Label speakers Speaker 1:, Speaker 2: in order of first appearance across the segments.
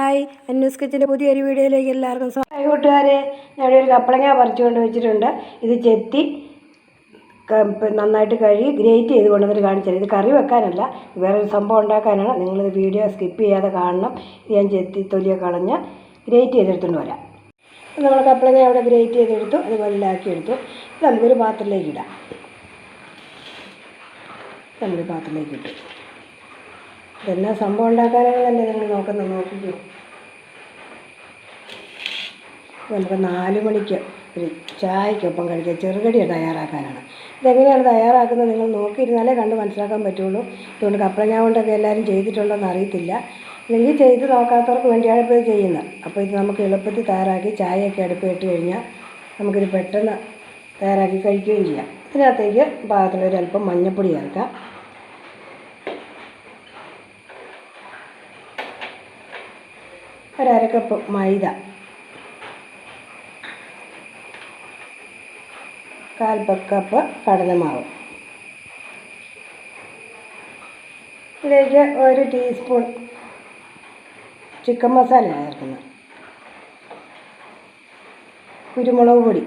Speaker 1: Hi, അന്നൂസ് കിച്ചൻ്റെ പുതിയൊരു വീഡിയോയിലേക്ക് എല്ലാവർക്കും സ്വാഗതം. കൂട്ടുകാരെ, ഞാനിവിടെ ഒരു കപ്പളങ്ങ പറിച്ചു കൊണ്ട് വെച്ചിട്ടുണ്ട്. ഇത് ചെത്തി നന്നായിട്ട് കഴുകി ഗ്രേറ്റ് ചെയ്ത് കൊണ്ടുവന്നിട്ട് കാണിച്ചത്. ഇത് കറി വെക്കാനല്ല, വേറൊരു സംഭവം ഉണ്ടാക്കാനാണ്. നിങ്ങളിത് വീഡിയോ സ്കിപ്പ് ചെയ്യാതെ കാണണം. ഇത് ഞാൻ ചെത്തി തൊലിയൊക്കെ കളഞ്ഞ് ഗ്രേറ്റ് ചെയ്തെടുത്തുകൊണ്ട് വരാം. നമ്മൾ കപ്പളങ്ങ അവിടെ ഗ്രേറ്റ് ചെയ്തെടുത്തു, അതുപോലെ ആക്കിയെടുത്തു. ഇത് നമുക്കൊരു പാത്രത്തിലേക്ക് ഇടാം. നമുക്ക് പാത്രത്തിലേക്ക് ഇട്ടു. ഇതെന്നാ സംഭവം ഉണ്ടാക്കാനാണെന്നല്ലേ നിങ്ങൾ നോക്കിക്കോ. നമുക്ക് 4 മണിക്ക് ഒരു ചായക്കൊപ്പം കഴിക്കുക ചെറുകടി തയ്യാറാക്കാനാണ്. ഇതെങ്ങനെയാണ് തയ്യാറാക്കുന്നത് നിങ്ങൾ നോക്കിയിരുന്നാലേ കണ്ട് മനസ്സിലാക്കാൻ പറ്റുള്ളൂ. അതുകൊണ്ട് കപ്പളങ്ങ കൊണ്ടൊക്കെ എല്ലാവരും ചെയ്തിട്ടുണ്ടോയെന്ന് അറിയത്തില്ല. അല്ലെങ്കിൽ ചെയ്ത് നോക്കാത്തവർക്ക് വേണ്ടിയാണ് ഇപ്പോൾ ഇത് ചെയ്യുന്നത്. അപ്പോൾ ഇത് നമുക്ക് എളുപ്പത്തിൽ തയ്യാറാക്കി ചായയൊക്കെ അടുപ്പ് ഇട്ട് കഴിഞ്ഞാൽ നമുക്കിത് പെട്ടെന്ന് തയ്യാറാക്കി കഴിക്കുകയും ചെയ്യാം. ഇതിനകത്തേക്ക് പാകത്തിലൊരല്പം മഞ്ഞൾപ്പൊടി ചേർക്കാം. ഒരു 1/2 കപ്പ് മൈദ, 1/4 കപ്പ് കടലമാവ്, ഇതിലേക്ക് 1 ടീസ്പൂൺ ചിക്കൻ മസാല ചേർക്കുന്നത്, കുരുമുളക് പൊടി,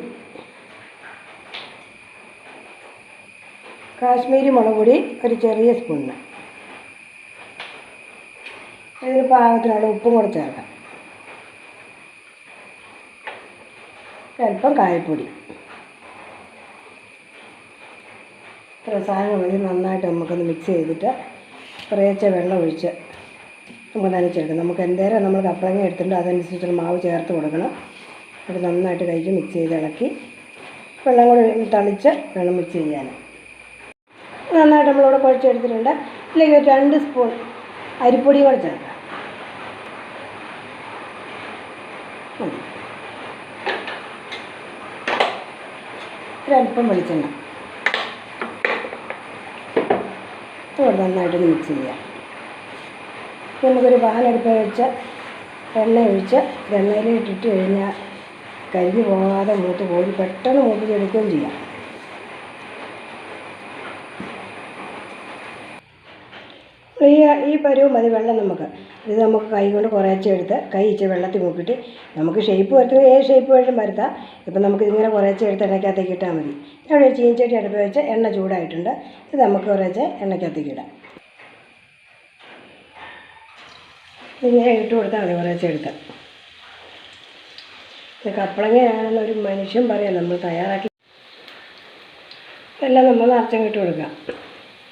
Speaker 1: കാശ്മീരി മുളക് പൊടി ഒരു ചെറിയ സ്പൂണിന്, ഇതിന് പാകത്തിനുള്ള ഉപ്പും കൂടെ ചേർക്കാം, അല്പം കായപ്പൊടി. ഇത്ര സാധനങ്ങൾ മതി. നന്നായിട്ട് നമുക്കൊന്ന് മിക്സ് ചെയ്തിട്ട് കുറേശ്ശെ വെള്ളം ഒഴിച്ച് നമുക്ക് നനച്ചെടുക്കണം. നമുക്ക് എന്തേരം നമ്മൾ കപ്പളങ്ങ എടുത്തിട്ട് അതനുസരിച്ചുള്ള മാവ് ചേർത്ത് കൊടുക്കണം. അത് നന്നായിട്ട് കഴിച്ച് മിക്സ് ചെയ്ത് ഇളക്കി വെള്ളം കൂടെ തളിച്ച് വേണം മിക്സ് ചെയ്യാൻ. നന്നായിട്ട് നമ്മളിവിടെ കുഴച്ചെടുത്തിട്ടുണ്ട്. ഇതിലേക്ക് ഒരു 2 സ്പൂൺ അരിപ്പൊടിയും കൂടെ ചേർക്കാം. ഒരല്പം വെളിച്ചെണ്ണ ഇവിടെ നന്നായിട്ടൊന്ന് മിക്സ് ചെയ്യാം. നമുക്കൊരു പാനെടുപ്പ് വെച്ച് എണ്ണ ഒഴിച്ച് എണ്ണയിലിട്ടിട്ട് കഴിഞ്ഞാൽ കരിഞ്ഞു പോകാതെ മൂത്ത് പോയി പെട്ടെന്ന് മൂപ്പിച്ചെടുക്കുകയും ചെയ്യാം. ഈ പരുവം മതി വെള്ളം നമുക്ക്. ഇത് നമുക്ക് കൈ കൊണ്ട് കുറേശ്ശെ എടുത്ത് കൈ ഇച്ചിരി വെള്ളത്തിൽ മുക്കിയിട്ട് നമുക്ക് ഷേപ്പ് വരുത്തുക, ഏത് ഷേപ്പ് വേണം വരുത്താം. ഇപ്പം നമുക്ക് ഇതിങ്ങനെ കുറേശ്ശെ എടുത്ത് എണ്ണയ്ക്കകത്തേക്ക് ഇട്ടാൽ മതി. അവിടെ ഒരു ചീനിച്ചട്ടി അടുപ്പ് വെച്ച് എണ്ണ ചൂടായിട്ടുണ്ട്. ഇത് നമുക്ക് കുറേശ്ശെ എണ്ണയ്ക്കകത്തേക്ക് ഇടാം. ഇങ്ങനെ ഇട്ട് കൊടുത്താൽ മതി കുറേശ്ശെ എടുത്ത്. ഇത് കപ്പളങ്ങയാണെന്ന് ഒരു മനുഷ്യൻ പറയാം നമ്മൾ തയ്യാറാക്കി. ഇതെല്ലാം നമ്മൾ നിറച്ചങ്ങ് ഇട്ട് കൊടുക്കാം.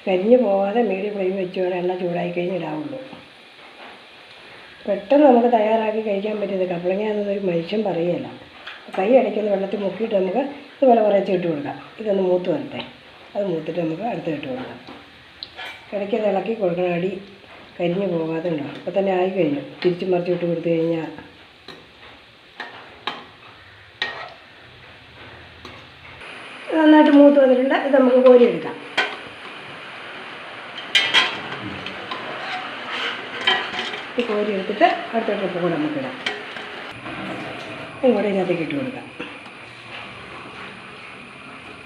Speaker 1: കരിഞ്ഞു പോകാതെ മീഡിയം ഫ്ലെയിം വെച്ച് വേണം എണ്ണ ചൂടായി കഴിഞ്ഞ് ഇടാവുള്ളൂ. പെട്ടെന്ന് നമുക്ക് തയ്യാറാക്കി കഴിക്കാൻ പറ്റിയത് കപ്പളങ്ങയാണെന്നൊരു മനുഷ്യൻ പറയുകയില്ല. കൈ അടയ്ക്കുന്ന വെള്ളത്തിൽ മുക്കിയിട്ട് നമുക്ക് ഇതുപോലെ കുറേശ്ശെ ഇട്ട് കൊടുക്കാം. ഇതൊന്ന് മൂത്ത് വരട്ടെ. അത് മൂത്തിട്ട് നമുക്ക് അടുത്ത് ഇട്ട് കൊടുക്കാം. ഇടയ്ക്കത് ഇളക്കി കൊടുക്കണം. അടി കരിഞ്ഞു പോകാതെ ഉണ്ടാവും. അപ്പോൾ തന്നെ ആയി കഴിഞ്ഞു. തിരിച്ച് മറിച്ച് ഇട്ട് കൊടുത്തു കഴിഞ്ഞാൽ നന്നായിട്ട് മൂത്ത് വന്നിട്ടുണ്ട്. ഇത് നമുക്ക് കോരിയെടുക്കാം. കോരി എടുത്തിട്ട് അടുത്ത ട്രിപ്പ് കൂടെ നമുക്കിടാം. ഇങ്ങോട്ട് ഇതിനകത്തേക്ക് ഇട്ട് കൊടുക്കാം.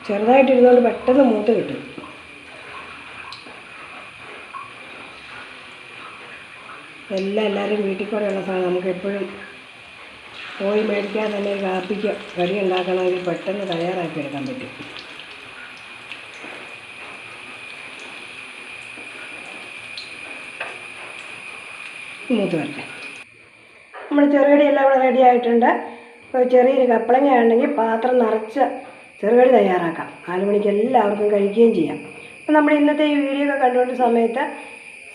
Speaker 1: ചെറുതായിട്ടിരുന്നുകൊണ്ട് പെട്ടെന്ന് മൂത്ത് കിട്ടും. എല്ലാവരും വീട്ടിൽ കൂടെയുള്ള സാധനം നമുക്ക് എപ്പോഴും പോയി മേടിക്കാൻ തന്നെ കാപ്പിക്ക് കടി ഉണ്ടാക്കണമെങ്കിൽ പെട്ടെന്ന് തയ്യാറാക്കി എടുക്കാൻ പറ്റും. മൂത്ത് വരട്ടെ. നമ്മൾ ചെറുകടിയെല്ലാം ഇവിടെ റെഡി ആയിട്ടുണ്ട്. ഇപ്പോൾ ചെറിയൊരു കപ്പളങ്ങ ഉണ്ടെങ്കിൽ പാത്രം നിറച്ച് ചെറുകടി തയ്യാറാക്കാം. 4 മണിക്ക് എല്ലാവർക്കും കഴിക്കുകയും ചെയ്യാം. അപ്പോൾ നമ്മൾ ഇന്നത്തെ ഈ വീഡിയോ ഒക്കെ കണ്ടുകൊണ്ട് സമയത്ത്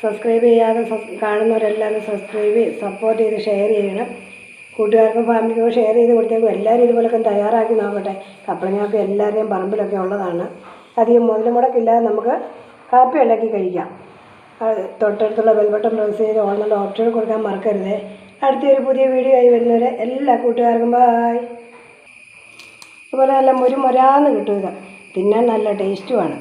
Speaker 1: സബ്സ്ക്രൈബ് ചെയ്യാതെ കാണുന്നവരെല്ലാം സബ്സ്ക്രൈബ് ചെയ്ത് സപ്പോർട്ട് ചെയ്ത് ഷെയർ ചെയ്യണം. കൂട്ടുകാർക്കും ഫാമിലിക്കും ഷെയർ ചെയ്ത് കൊടുത്തേക്കും. എല്ലാവരും ഇതുപോലൊക്കെ തയ്യാറാക്കി നോക്കട്ടെ. കപ്പളങ്ങയൊക്കെ എല്ലാവരുടെയും പറമ്പിലൊക്കെ ഉള്ളതാണ്. അധികം മുതൽ മുടക്കില്ലാതെ നമുക്ക് കാപ്പി ഉണ്ടാക്കി കഴിക്കാം. തൊട്ടടുത്തുള്ള ബെൽ ബട്ടൺ പ്രസ് ചെയ്ത് ഓൺലൈൻ ഓപ്ഷൻ കൊടുക്കാൻ മറക്കരുത്. അടുത്തൊരു പുതിയ വീഡിയോ ആയി വരുന്നവരെ എല്ലാ കൂട്ടുകാർക്കും ബായ്. അതുപോലെ നല്ല മുരാന്ന് കിട്ടും. ഇത് തിന്നാൻ നല്ല ടേസ്റ്റുമാണ്.